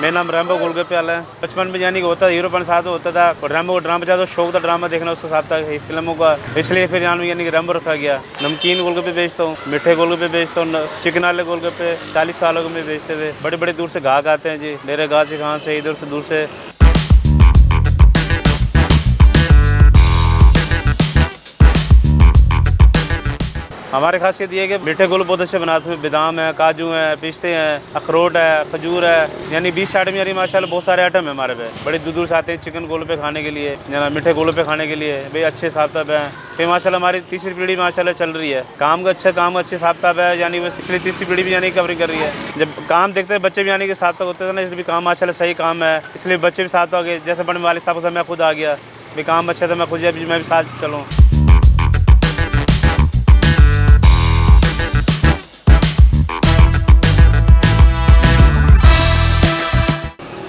मेरा नाम रैम्बो गोलगप्पे वाला है। बचपन में यानी कि होता था, हीरोपन साथ होता था और रैम्बो को ड्रामा ज़्यादा शौक था, ड्रामा देखना उसके साथ था फिल्मों का, इसलिए फिर यानी कि रैम्बो रखा गया। नमकीन गोलगप्पे बेचता हूँ, मीठे गोलगप्पे बेचता हूँ, चिकन वाले गोलगप्पे 40 सालों में बेचते हुए। बड़े बड़े दूर से ग्राहक आते हैं जी, मेरे गाँव से, कहाँ से, इधर से, दूर से। हमारे खासियत ये है कि मीठे गोल बहुत अच्छे बनाते हैं। बादाम है, काजू है, पिस्ते हैं, अखरोट है, खजूर है, यानी 20 आइटम, यानी माशाल्लाह बहुत सारे आइटम है हमारे पे। बड़े दूर दूर से आते हैं चिकन गोलगप्पे खाने के लिए, या मीठे गोलगप्पे खाने के लिए। भाई अच्छे साफ साफ है। फिर माशाल्लाह हमारी तीसरी पीढ़ी माशाल्लाह चल रही है, काम का अच्छे साफ साफ है, यानी बस इसलिए तीसरी पीढ़ी भी यानी कवरिंग कर रही है। जब काम देखते हैं बच्चे भी यानी कि साथ तक होते थे ना, इसलिए काम माशाल्लाह सही काम है, इसलिए बच्चे भी साथ आ गए। जैसे बड़े वाले साहब था, मैं खुद आ गया, भाई काम अच्छा था, मैं खुद मैं भी साथ चलूँ।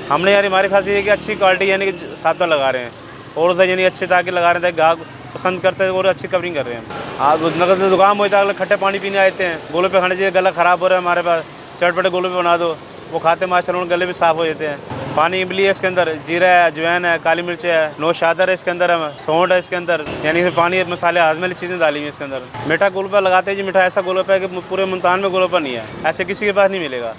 हमने यार हमारी खासियत है कि अच्छी क्वालिटी यानी कि साथ में लगा रहे हैं, और तो यानी अच्छे ताकि लगा रहे थे, ग्राहक पसंद करते हैं और अच्छी कवरिंग कर रहे हैं। हाँ, नगद से दुकान होता है, अगले खट्टे पानी पीने आते हैं, गोलगप्पे खाने चाहिए, गला ख़राब हो रहा है हमारे पास, चटपटे गोलगप्पे बना दो, वो खाते माशाल्लाह गले भी साफ़ हो जाते हैं। पानी इमली है इसके अंदर, जीरा है, अजवैन है, काली मिर्च है, नौशादर है इसके अंदर, है सौंठ है इसके अंदर, यानी पानी मसाले हाजमे वाली चीज़ें डाली हुई इसके अंदर। मीठा गोलगप्पा लगाते हैं जी, मीठा ऐसा गोलगप्पा है कि पूरे मुल्तान में गोलगप्पा नहीं है, ऐसे किसी के पास नहीं मिलेगा।